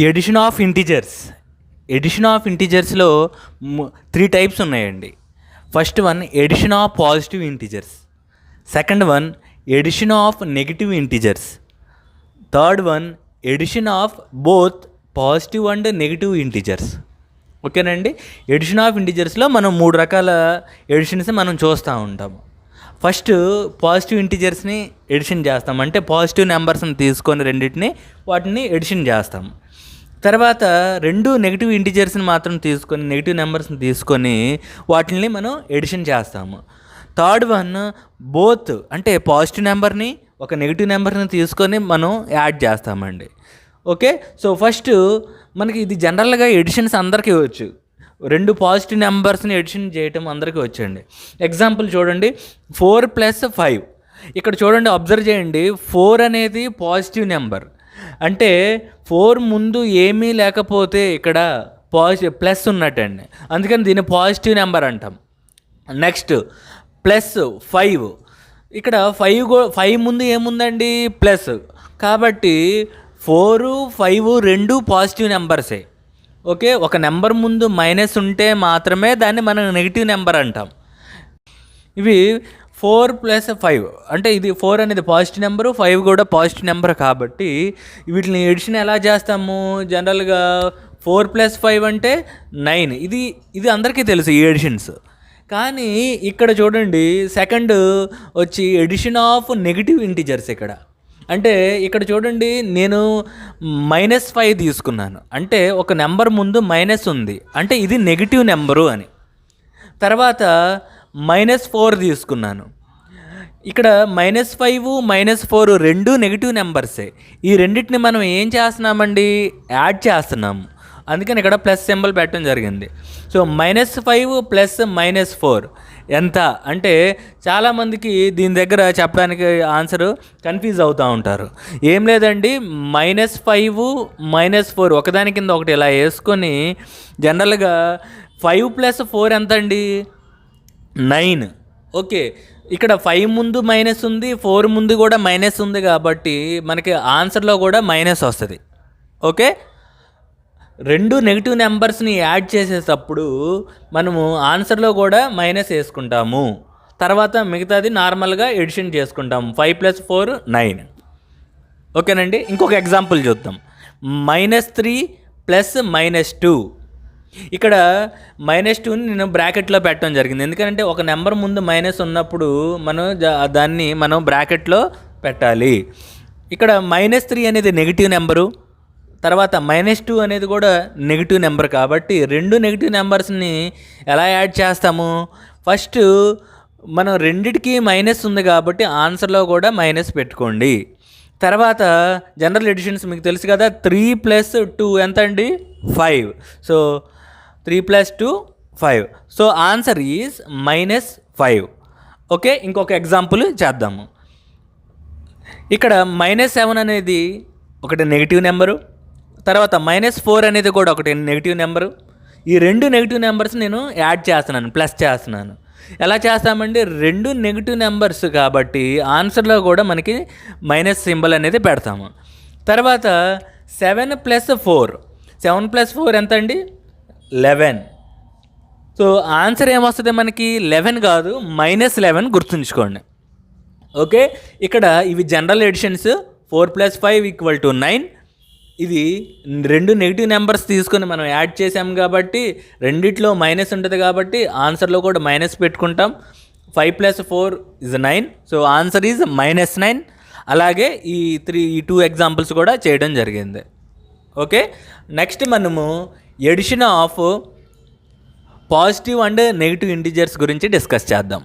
Edition of integers. Addition of ఇంటీజర్స్లో 3 types ఉన్నాయండి. First one addition of positive integers, second one addition of negative integers, third one addition of both positive and negative integers. ఓకేనండి. Addition of ఇంటీజర్స్లో మనం 3 రకాల editions మనం చూస్తూ ఉంటాము. First positive ఇంటీజర్స్ని edition చేస్తాం, అంటే పాజిటివ్ నెంబర్స్ని తీసుకొని రెండింటిని వాటిని ఎడిషన్ చేస్తాం. తర్వాత 2 నెగిటివ్ ఇంటీజర్స్ని మాత్రం తీసుకొని, నెగిటివ్ నెంబర్స్ని తీసుకొని వాటిని మనం ఎడిషన్ చేస్తాము. థర్డ్ వన్ బోత్, అంటే పాజిటివ్ నెంబర్ని ఒక నెగిటివ్ నెంబర్ని తీసుకొని మనం యాడ్ చేస్తామండి. ఓకే. సో ఫస్ట్ మనకి ఇది జనరల్గా ఎడిషన్స్ అందరికీ వచ్చు. 2 పాజిటివ్ నెంబర్స్ని ఎడిషన్ చేయటం అందరికీ వచ్చండి. ఎగ్జాంపుల్ చూడండి, 4 + 5. ఇక్కడ చూడండి, అబ్జర్వ్ చేయండి, 4 అనేది పాజిటివ్ నెంబర్, అంటే 4 ముందు ఏమీ లేకపోతే ఇక్కడ ప్లస్ ఉన్నట్టండి, అందుకని దీన్ని పాజిటివ్ నెంబర్ అంటాం. నెక్స్ట్ +5, ఇక్కడ 5 ముందు ఏముందండి, ప్లస్, కాబట్టి 4, 5 2 పాజిటివ్ నెంబర్సే. ఓకే. ఒక నెంబర్ ముందు మైనస్ ఉంటే మాత్రమే దాన్ని మనం నెగిటివ్ నెంబర్ అంటాం. ఇవి 4 + 5, అంటే ఇది 4 అనేది పాజిటివ్ నెంబరు, 5 కూడా పాజిటివ్ నెంబర్, కాబట్టి వీటిని ఎడిషన్ ఎలా చేస్తాము, జనరల్గా 4 + 5 అంటే 9. ఇది అందరికీ తెలుసు ఈ ఎడిషన్స్. కానీ ఇక్కడ చూడండి, సెకండ్ వచ్చి ఎడిషన్ ఆఫ్ నెగిటివ్ ఇంటీజర్స్. అంటే ఇక్కడ చూడండి, నేను -5 తీసుకున్నాను, అంటే ఒక నెంబర్ ముందు మైనస్ ఉంది, అంటే ఇది నెగిటివ్ నెంబరు అని. తర్వాత -4 తీసుకున్నాను, ఇక్కడ -5 -4 2 నెగిటివ్ నెంబర్సే. ఈ రెండింటిని మనం ఏం చేస్తున్నామండి, యాడ్ చేస్తున్నాము, అందుకని ఇక్కడ ప్లస్ సింబల్ పెట్టడం జరిగింది. సో -5 + -4 ఎంత అంటే, చాలామందికి దీని దగ్గర చెప్పడానికి ఆన్సర్ కన్ఫ్యూజ్ అవుతూ ఉంటారు. ఏం లేదండి, -5 -4 ఒకదాని కింద ఒకటి ఇలా వేసుకొని, జనరల్గా 5 + 4 ఎంత అండి, 9. ఓకే. ఇక్కడ 5 ముందు మైనస్ ఉంది, 4 ముందు కూడా మైనస్ ఉంది, కాబట్టి మనకి ఆన్సర్లో కూడా మైనస్ వస్తుంది. ఓకే. 2 నెగిటివ్ నెంబర్స్ని యాడ్ చేసేటప్పుడు మనము ఆన్సర్లో కూడా మైనస్ వేసుకుంటాము. తర్వాత మిగతాది నార్మల్గా ఎడిషన్ చేసుకుంటాము. 5 + 4 9. ఓకేనండి. ఇంకొక ఎగ్జాంపుల్ చూద్దాం. -3 + -2. ఇక్కడ -2ని నేను బ్రాకెట్లో పెట్టడం జరిగింది, ఎందుకంటే ఒక నెంబర్ ముందు మైనస్ ఉన్నప్పుడు దాన్ని మనం బ్రాకెట్లో పెట్టాలి. ఇక్కడ -3 అనేది నెగిటివ్ నెంబరు, తర్వాత -2 అనేది కూడా నెగిటివ్ నెంబర్, కాబట్టి 2 నెగిటివ్ నెంబర్స్ని ఎలా యాడ్ చేస్తాము, ఫస్ట్ మనం రెండిటికి మైనస్ ఉంది కాబట్టి ఆన్సర్లో కూడా మైనస్ పెట్టుకోండి. తర్వాత జనరల్ ఎడిషన్స్ మీకు తెలుసు కదా, 3 + 2 ఎంత అండి, 5. So 3 + 2 5. So answer is -5. Okay. ఇంకొక ఎగ్జాంపుల్ చేద్దాము. ఇక్కడ -7 అనేది ఒకటి నెగిటివ్ నెంబరు, తర్వాత -4 అనేది కూడా ఒకటి నెగిటివ్ నెంబరు. ఈ 2 నెగిటివ్ నెంబర్స్ నేను యాడ్ చేస్తున్నాను, ప్లస్ చేస్తున్నాను. ఎలా చేస్తామండి, 2 నెగిటివ్ నెంబర్స్ కాబట్టి ఆన్సర్లో కూడా మనకి మైనస్ సింబల్ అనేది పెడతాము. తర్వాత 7 + 4. 7 + 4 ఎంత అండి, 11. సో ఆన్సర్ ఏమొస్తుంది మనకి, 11 కాదు, -11 గుర్తుంచుకోండి. ఓకే. ఇక్కడ ఇవి జనరల్ ఎడిషన్స్. 4 + 5 = 9. ఇది 2 నెగిటివ్ నెంబర్స్ తీసుకొని మనం యాడ్ చేసాం కాబట్టి రెండిట్లో మైనస్ ఉంటుంది, కాబట్టి ఆన్సర్లో కూడా మైనస్ పెట్టుకుంటాం. 5 + 4 = 9. So answer is -9. అలాగే ఈ 2 ఎగ్జాంపుల్స్ కూడా చేయడం జరిగింది. ఓకే. నెక్స్ట్ మనము addition of positive and negative integers గురించి డిస్కస్ చేద్దాం.